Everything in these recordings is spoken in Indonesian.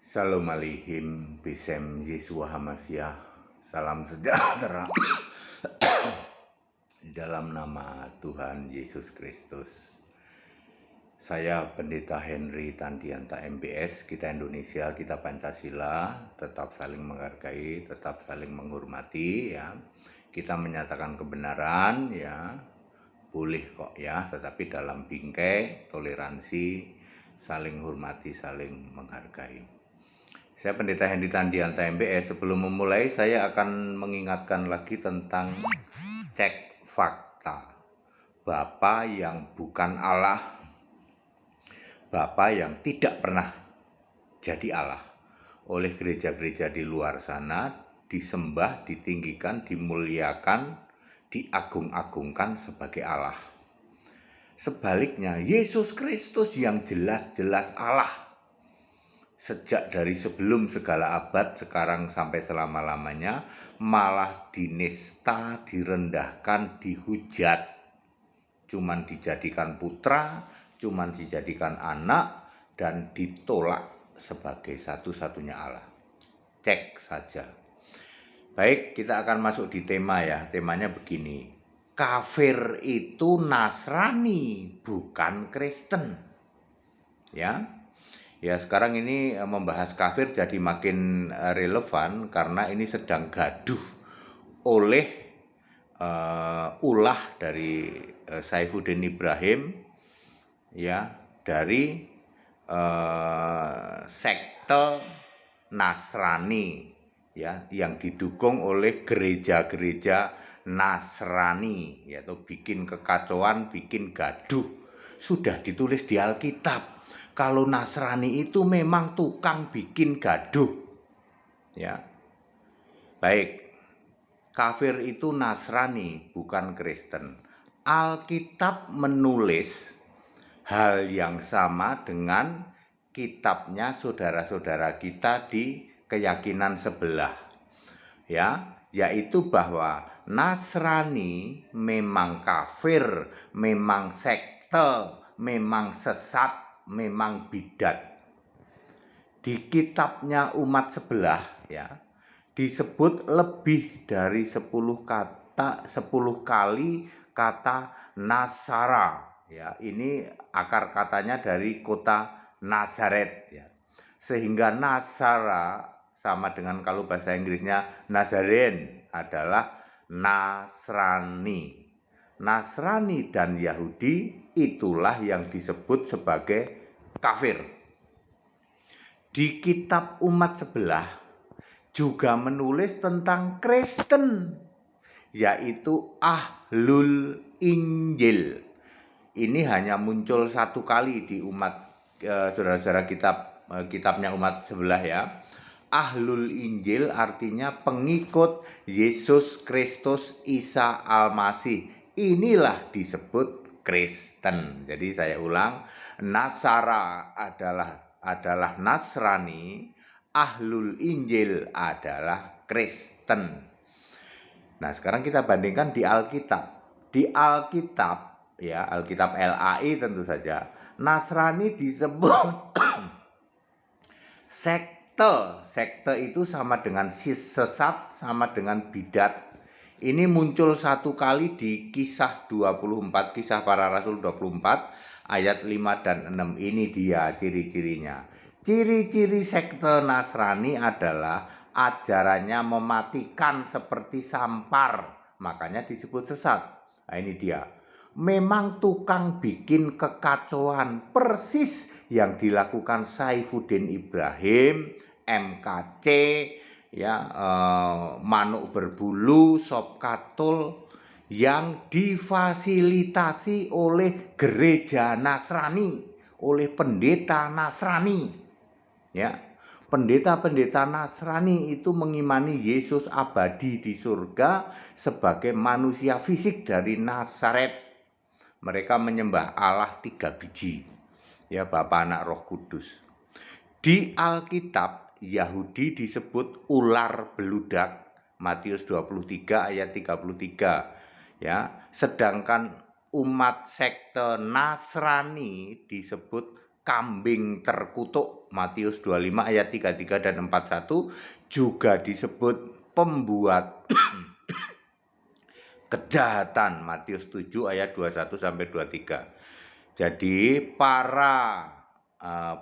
Shalom Aleichem, Besem Yeshua Hamasyah, salam sejahtera di dalam nama Tuhan Yesus Kristus. Saya Pendeta Henry Tandianta MBS, kita Indonesia, kita Pancasila, tetap saling menghargai, tetap saling menghormati ya. Kita menyatakan kebenaran ya, boleh kok ya, tetapi dalam bingkai toleransi, saling hormati, saling menghargai. Saya Pendeta Henry Tandianta MBS. Sebelum memulai, saya akan mengingatkan lagi tentang cek fakta. Bapa yang bukan Allah, Bapa yang tidak pernah jadi Allah, oleh gereja-gereja di luar sana disembah, ditinggikan, dimuliakan, diagung-agungkan sebagai Allah. Sebaliknya, Yesus Kristus yang jelas-jelas Allah, sejak dari sebelum segala abad, sekarang sampai selama-lamanya, malah dinista, direndahkan, dihujat. Cuman dijadikan putra, cuman dijadikan anak, dan ditolak sebagai satu-satunya Allah. Cek saja. Baik, kita akan masuk di tema ya. Temanya begini. Kafir itu Nasrani, bukan Kristen. Ya, sekarang ini membahas kafir jadi makin relevan karena ini sedang gaduh oleh ulah dari Saifuddin Ibrahim ya, dari sekte Nasrani ya, yang didukung oleh gereja-gereja Nasrani, yaitu bikin kekacauan, bikin gaduh. Sudah ditulis di Alkitab. Kalau Nasrani itu memang tukang bikin gaduh. Ya. Baik. Kafir itu Nasrani, bukan Kristen. Alkitab menulis hal yang sama dengan kitabnya saudara-saudara kita di keyakinan sebelah. Ya, yaitu bahwa Nasrani memang kafir, memang sekte, memang sesat, memang bidat. Di kitabnya umat sebelah ya, disebut lebih dari 10 kali kata Nasara ya. Ini akar katanya dari kota Nazaret ya. Sehingga Nasara sama dengan kalau bahasa Inggrisnya Nazarene adalah Nasrani. Nasrani dan Yahudi itulah yang disebut sebagai kafir. Di kitab umat sebelah juga menulis tentang Kristen, yaitu Ahlul Injil. Ini hanya muncul satu kali di umat saudara-saudara kitabnya umat sebelah ya. Ahlul Injil artinya pengikut Yesus Kristus Isa Al-Masih. Inilah disebut Kristen. Jadi saya ulang, Nasara adalah Nasrani, Ahlul Injil adalah Kristen. Nah, sekarang kita bandingkan di Alkitab. Di Alkitab ya, Alkitab LAI tentu saja, Nasrani disebut sekte. Sekte itu sama dengan sesat, sama dengan bidat. Ini muncul satu kali di Kisah 24, Kisah Para Rasul 24 ayat 5 dan 6. Ini dia ciri-cirinya. Ciri-ciri sekte Nasrani adalah ajarannya mematikan seperti sampar, makanya disebut sesat. Nah, ini dia. Memang tukang bikin kekacauan, persis yang dilakukan Saifuddin Ibrahim, MKC, ya, Manuk Berbulu, Sop Katul, yang difasilitasi oleh gereja Nasrani, oleh pendeta Nasrani. Ya, pendeta-pendeta Nasrani itu mengimani Yesus abadi di surga sebagai manusia fisik dari Nazaret. Mereka menyembah Allah 3 biji, ya, Bapa, Anak, Roh Kudus. Di Alkitab Yahudi disebut ular beludak, Matius 23 ayat 33 ya. Sedangkan umat sekte Nasrani disebut kambing terkutuk, Matius 25 ayat 33 dan 41 juga disebut pembuat kejahatan, Matius 7 ayat 21 sampai 23. Jadi para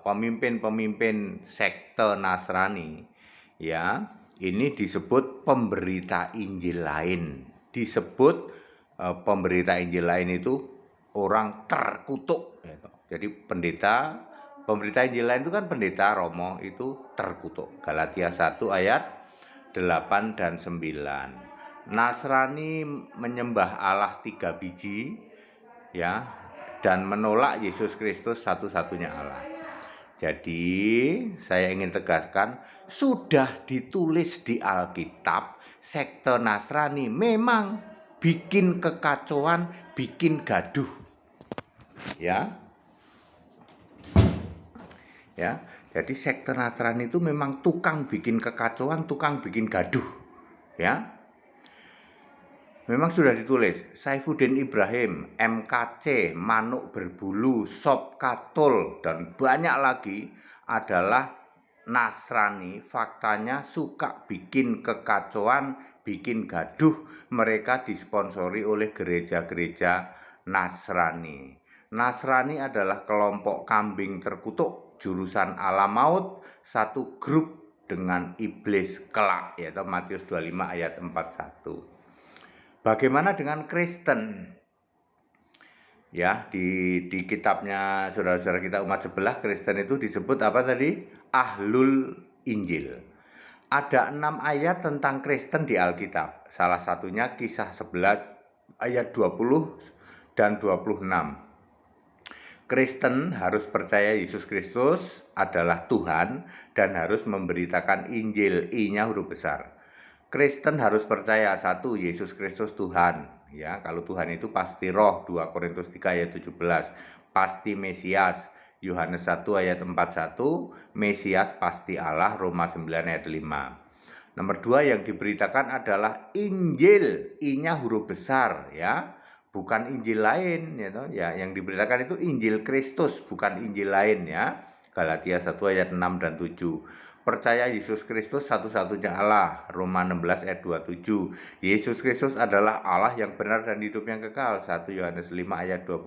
pemimpin-pemimpin sekte Nasrani ya, ini disebut pemberita Injil lain. Disebut pemberita Injil lain itu orang terkutuk gitu. Jadi pemberita Injil lain itu kan pendeta Romo itu terkutuk. Galatia 1 ayat 8 dan 9. Nasrani menyembah Allah 3 biji ya, dan menolak Yesus Kristus satu-satunya Allah. Jadi saya ingin tegaskan, sudah ditulis di Alkitab, sekte Nasrani memang bikin kekacauan, bikin gaduh. Ya. Jadi sekte Nasrani itu memang tukang bikin kekacauan, tukang bikin gaduh. Ya. Memang sudah ditulis, Saifuddin Ibrahim, MKC, Manuk Berbulu, Sop Katul, dan banyak lagi adalah Nasrani. Faktanya suka bikin kekacauan, bikin gaduh. Mereka disponsori oleh gereja-gereja Nasrani. Nasrani adalah kelompok kambing terkutuk, jurusan alam maut, satu grup dengan iblis kelak, yaitu Matius 25 ayat 41. Bagaimana dengan Kristen? Ya, di kitabnya saudara-saudara kita umat sebelah, Kristen itu disebut apa tadi? Ahlul Injil. Ada 6 ayat tentang Kristen di Alkitab. Salah satunya Kisah 11 ayat 20 dan 26. Kristen harus percaya Yesus Kristus adalah Tuhan dan harus memberitakan Injil, I-nya huruf besar. Kristen harus percaya satu, Yesus Kristus Tuhan. Ya, kalau Tuhan itu pasti roh, 2 Korintus 3 ayat 17. Pasti Mesias, Yohanes 1 ayat 41. Mesias pasti Allah, Roma 9 ayat 5. Nomor 2 yang diberitakan adalah Injil, I-nya huruf besar ya. Bukan Injil lain ya. Yang diberitakan itu Injil Kristus, bukan Injil lain ya. Galatia 1 ayat 6 dan 7. Percaya Yesus Kristus satu-satunya Allah, Roma 16 ayat 27. Yesus Kristus adalah Allah yang benar dan hidup yang kekal, 1 Yohanes 5 ayat 20.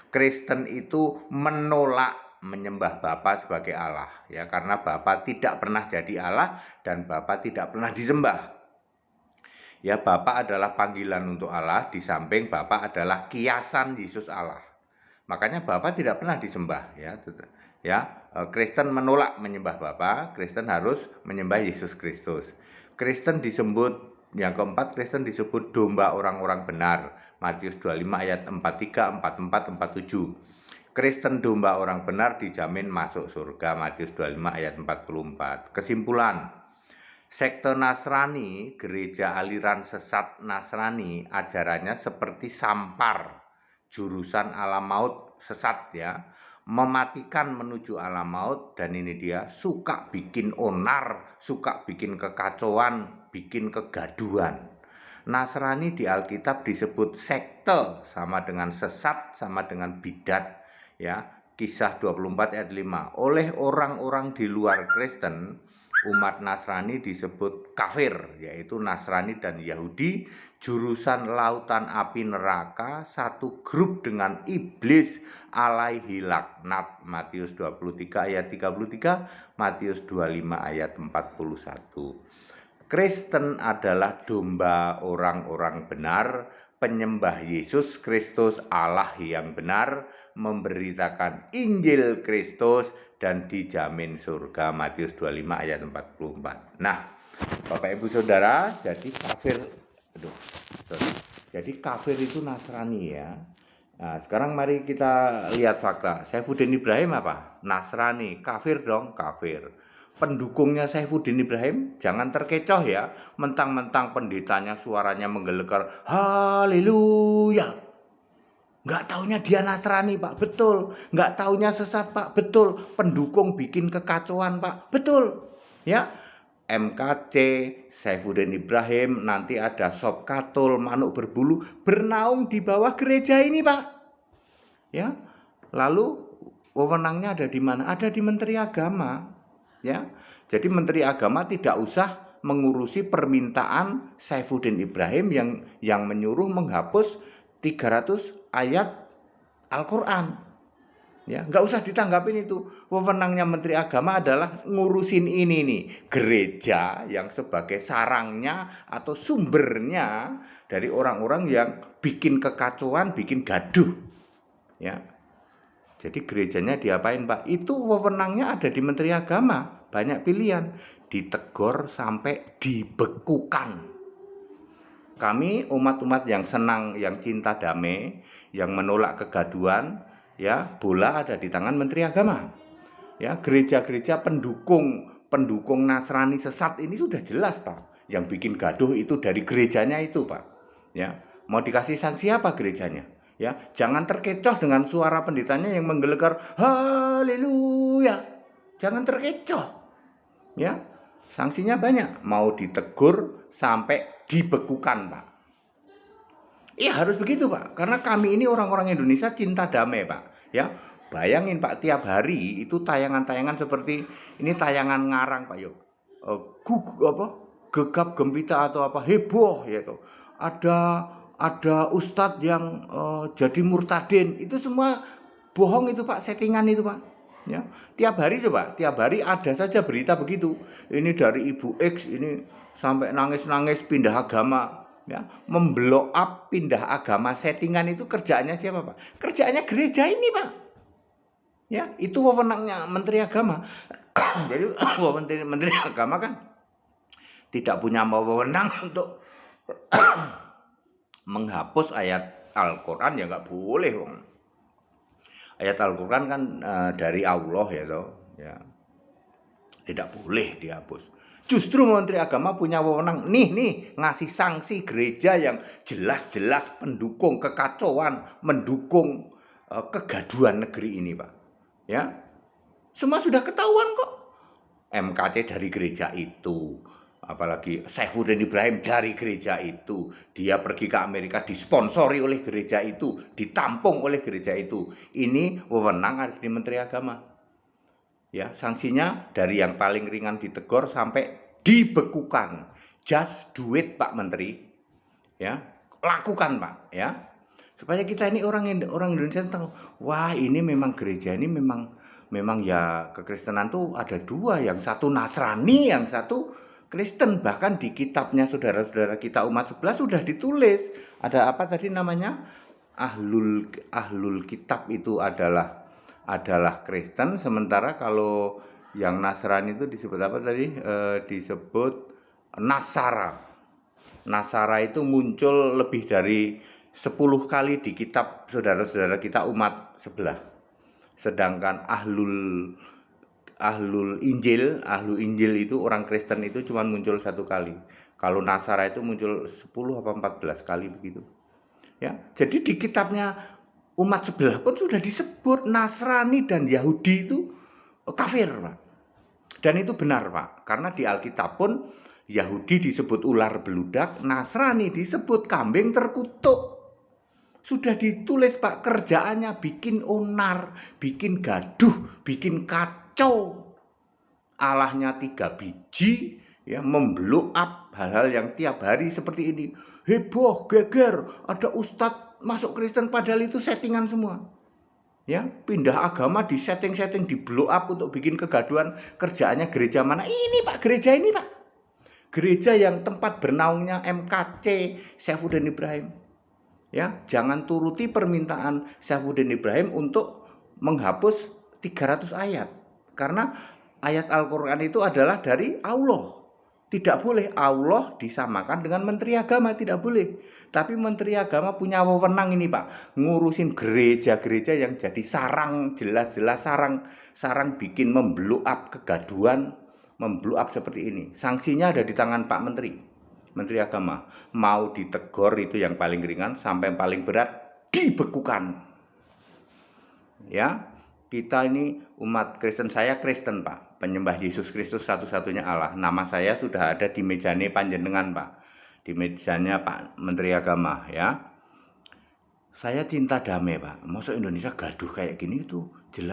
Kristen itu menolak menyembah Bapa sebagai Allah ya, karena Bapa tidak pernah jadi Allah dan Bapa tidak pernah disembah. Ya, Bapa adalah panggilan untuk Allah, di samping Bapa adalah kiasan Yesus Allah. Makanya Bapa tidak pernah disembah ya. Kristen menolak menyembah Bapa, Kristen harus menyembah Yesus Kristus. Kristen disebut, yang keempat, Kristen disebut domba orang-orang benar, Matius 25 ayat 43, 44, 47. Kristen domba orang benar dijamin masuk surga, Matius 25 ayat 44. Kesimpulan, sekte Nasrani, gereja aliran sesat Nasrani, ajarannya seperti Sampar, jurusan alam maut sesat ya, mematikan menuju alam maut, dan ini dia suka bikin onar, suka bikin kekacauan, bikin kegaduhan. Nasrani di Alkitab disebut sekte, sama dengan sesat, sama dengan bidat ya. Kisah 24 ayat 5. Oleh orang-orang di luar Kristen, umat Nasrani disebut kafir, yaitu Nasrani dan Yahudi, jurusan lautan api neraka, satu grup dengan iblis alaihi laknat, Matius 23 ayat 33, Matius 25 ayat 41. Kristen adalah domba orang-orang benar, penyembah Yesus Kristus Allah yang benar, memberitakan Injil Kristus dan dijamin surga, Matius 25 ayat 44. Nah, Bapak Ibu Saudara, jadi kafir itu Nasrani ya. Nah, sekarang mari kita lihat fakta. Saifuddin Ibrahim apa? Nasrani. Kafir dong, kafir. Pendukungnya Saifuddin Ibrahim jangan terkecoh ya, mentang-mentang pendetanya suaranya menggelegar haleluya. Nggak taunya dia Nasrani, Pak, betul. Nggak taunya sesat, Pak, betul. Pendukung bikin kekacauan, Pak, betul. Ya, MKC, Saifuddin Ibrahim, nanti ada Sop Katul, Manuk Berbulu, bernaung di bawah gereja ini, Pak. Ya, lalu wewenangnya ada di mana? Ada di Menteri Agama, ya. Jadi Menteri Agama tidak usah mengurusi permintaan Saifuddin Ibrahim yang menyuruh menghapus 300 ayat Al-Qur'an. Ya, nggak usah ditanggapin itu. Wewenangnya Menteri Agama adalah ngurusin ini nih, gereja yang sebagai sarangnya atau sumbernya dari orang-orang yang bikin kekacauan, bikin gaduh. Ya. Jadi gerejanya diapain, Pak? Itu wewenangnya ada di Menteri Agama. Banyak pilihan, ditegur sampai dibekukan. Kami umat-umat yang senang, yang cinta damai, yang menolak kegaduhan, ya, bola ada di tangan Menteri Agama. Ya, gereja-gereja pendukung Nasrani sesat ini sudah jelas, Pak. Yang bikin gaduh itu dari gerejanya itu, Pak. Ya, mau dikasih sanksi apa gerejanya? Ya, jangan terkecoh dengan suara pendetanya yang menggelegar haleluya. Jangan terkecoh. Ya, sanksinya banyak, mau ditegur sampai dibekukan, Pak. Iya harus begitu, Pak. Karena kami ini orang-orang Indonesia cinta damai, Pak. Ya, bayangin, Pak, tiap hari itu tayangan-tayangan seperti ini, tayangan ngarang, Pak, yuk. Gegap gempita atau apa heboh ya tuh. Ada ustadz yang jadi murtadin. Itu semua bohong itu, Pak, settingan itu, Pak. Ya, tiap hari coba, tiap hari ada saja berita begitu. Ini dari Ibu X ini sampai nangis-nangis pindah agama. Ya, memblow up pindah agama settingan itu kerjaannya siapa, Pak? Kerjaannya gereja ini, Pak. Ya, itu wewenangnya Menteri Agama. Jadi Menteri Agama kan tidak punya wewenang untuk menghapus ayat Al-Qur'an, ya nggak boleh, Bang. Ayat Al-Qur'an kan dari Allah ya toh, ya. Tidak boleh dihapus. Justru Menteri Agama punya wewenang nih ngasih sanksi gereja yang jelas-jelas pendukung kekacauan, mendukung kegaduhan negeri ini, Pak. Ya. Semua sudah ketahuan kok. MKC dari gereja itu, apalagi Saifuddin Ibrahim dari gereja itu, dia pergi ke Amerika disponsori oleh gereja itu, ditampung oleh gereja itu. Ini wewenang ada di Menteri Agama. Ya, sanksinya dari yang paling ringan ditegur sampai dibekukan. Just do it, Pak Menteri. Ya, lakukan, Pak, ya. Supaya kita ini orang Indonesia tahu, wah, ini memang gereja ini memang ya kekristenan tuh ada dua, yang satu Nasrani, yang satu Kristen. Bahkan di kitabnya saudara-saudara kita umat sebelah sudah ditulis. Ada apa tadi namanya? Ahlul kitab itu adalah Kristen, sementara kalau yang Nasrani itu disebut apa tadi? Disebut Nasara. Nasara itu muncul lebih dari 10 kali di kitab saudara-saudara kita umat sebelah. Sedangkan ahlul Injil itu orang Kristen itu cuma muncul 1 kali. Kalau Nasara itu muncul 10 apa 14 kali begitu. Ya, jadi di kitabnya umat sebelah pun sudah disebut Nasrani dan Yahudi itu kafir, Pak. Dan itu benar, Pak. Karena di Alkitab pun Yahudi disebut ular beludak, Nasrani disebut kambing terkutuk. Sudah ditulis, Pak, kerjaannya bikin onar, bikin gaduh, bikin kacau. Allahnya 3 biji, ya, memblow up hal-hal yang tiap hari seperti ini. Heboh, geger, ada ustadz masuk Kristen padahal itu settingan semua. Ya, pindah agama di setting-setting, di blow up untuk bikin kegaduhan. Kerjaannya gereja mana? Ini, Pak, gereja ini, Pak. Gereja yang tempat bernaungnya MKC Saifuddin Ibrahim. Ya, jangan turuti permintaan Saifuddin Ibrahim untuk menghapus 300 ayat. Karena ayat Al-Qur'an itu adalah dari Allah. Tidak boleh Allah disamakan dengan Menteri Agama, tidak boleh. Tapi Menteri Agama punya wewenang ini, Pak, ngurusin gereja-gereja yang jadi sarang, jelas-jelas sarang bikin memblow up kegaduhan, memblow up seperti ini. Sanksinya ada di tangan Pak Menteri Agama. Mau ditegur itu yang paling ringan, sampai yang paling berat dibekukan. Ya, kita ini umat Kristen, saya Kristen, Pak, penyembah Yesus Kristus satu-satunya Allah. Nama saya sudah ada di mejane panjenengan, Pak, di mejanya Pak Menteri Agama, ya. Saya cinta damai, Pak. Masa Indonesia gaduh kayak gini itu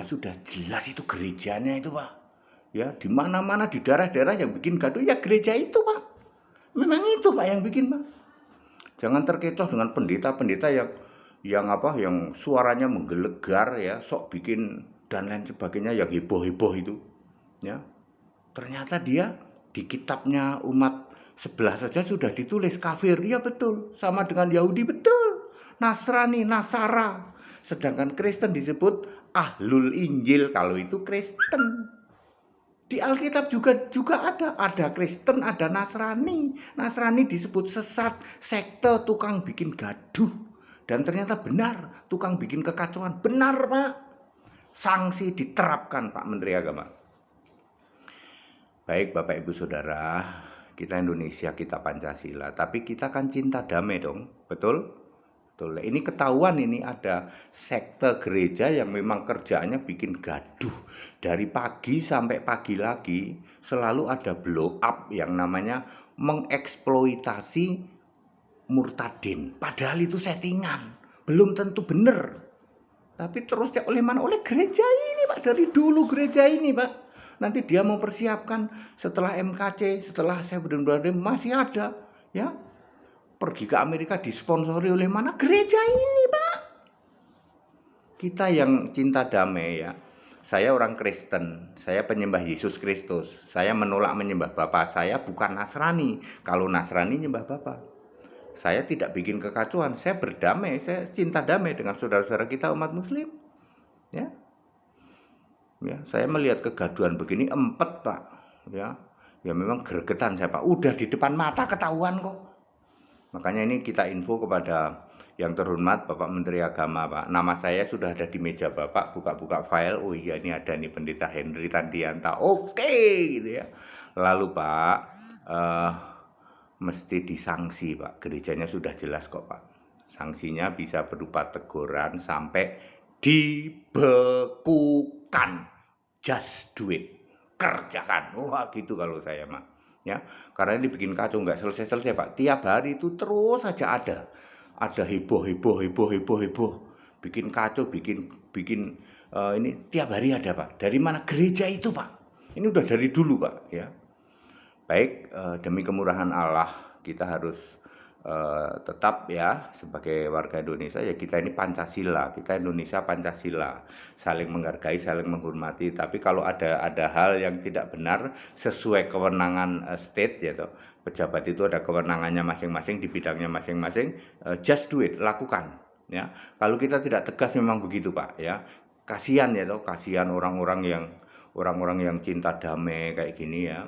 sudah jelas itu gerejanya itu, Pak. Ya, di mana-mana di daerah-daerah yang bikin gaduh ya gereja itu, Pak. Memang itu, Pak, yang bikin, Pak. Jangan terkecoh dengan pendeta-pendeta yang suaranya menggelegar ya, sok bikin dan lain sebagainya yang heboh-heboh itu. Ya. Ternyata dia di kitabnya umat sebelah saja sudah ditulis kafir. Ya betul, sama dengan Yahudi betul. Nasrani, Nasara. Sedangkan Kristen disebut Ahlul Injil, kalau itu Kristen. Di Alkitab juga ada Kristen, ada Nasrani. Nasrani disebut sesat, sekte, tukang bikin gaduh. Dan ternyata benar, tukang bikin kekacauan. Benar, Pak. Sanksi diterapkan, Pak Menteri Agama. Baik Bapak Ibu Saudara, kita Indonesia, kita Pancasila, tapi kita kan cinta damai dong, betul? Betul. Ini ketahuan ini ada sekte gereja yang memang kerjaannya bikin gaduh. Dari pagi sampai pagi lagi selalu ada blow up yang namanya mengeksploitasi murtadin. Padahal itu settingan, belum tentu benar. Tapi terus oleh mana? Oleh gereja ini, Pak. Dari dulu gereja ini, Pak. Nanti dia mempersiapkan setelah MKC, setelah saya benar-benar masih ada, ya. Pergi ke Amerika disponsori oleh mana? Gereja ini, Pak. Kita yang cinta damai ya. Saya orang Kristen, saya penyembah Yesus Kristus. Saya menolak menyembah Bapa, saya bukan Nasrani. Kalau Nasrani nyembah Bapa. Saya tidak bikin kekacauan, saya berdamai, saya cinta damai dengan saudara-saudara kita umat muslim. Ya. Ya, saya melihat kegaduhan begini empet, Pak. Ya. Ya memang gregetan saya, Pak. Udah di depan mata ketahuan kok. Makanya ini kita info kepada yang terhormat Bapak Menteri Agama, Pak. Nama saya sudah ada di meja Bapak, buka-buka file. Oh iya, ini ada nih Pendeta Henry Tandianta. Oke, gitu ya. Lalu Pak, mesti disanksi, Pak. Gerejanya sudah jelas kok, Pak. Sanksinya bisa berupa teguran sampai dibekukan. Just do it. Kerjakan. Wah, gitu kalau saya, Mak. Ya, karena ini bikin kacau, nggak selesai-selesai, Pak. Tiap hari itu terus saja ada heboh. Bikin kacau, bikin ini tiap hari ada, Pak. Dari mana? Gereja itu, Pak. Ini udah dari dulu, Pak, ya. Baik, demi kemurahan Allah kita harus tetap ya sebagai warga Indonesia, ya kita ini Pancasila, kita Indonesia Pancasila, saling menghargai, saling menghormati. Tapi kalau ada hal yang tidak benar sesuai kewenangan state ya toh, pejabat itu ada kewenangannya masing-masing di bidangnya masing-masing, just do it, lakukan ya. Kalau kita tidak tegas memang begitu, Pak, ya. Kasihan ya toh, kasihan orang-orang yang cinta damai kayak gini ya.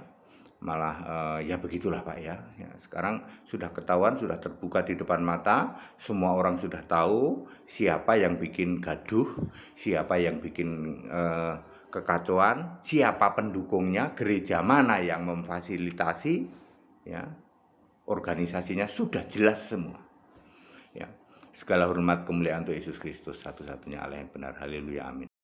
Malah ya begitulah, Pak, ya. Sekarang sudah ketahuan, sudah terbuka di depan mata, semua orang sudah tahu siapa yang bikin gaduh, siapa yang bikin kekacauan, siapa pendukungnya, gereja mana yang memfasilitasi, ya. Organisasinya sudah jelas semua. Ya. Segala hormat kemuliaan untuk Yesus Kristus, satu-satunya Allah yang benar. Haleluya, amin.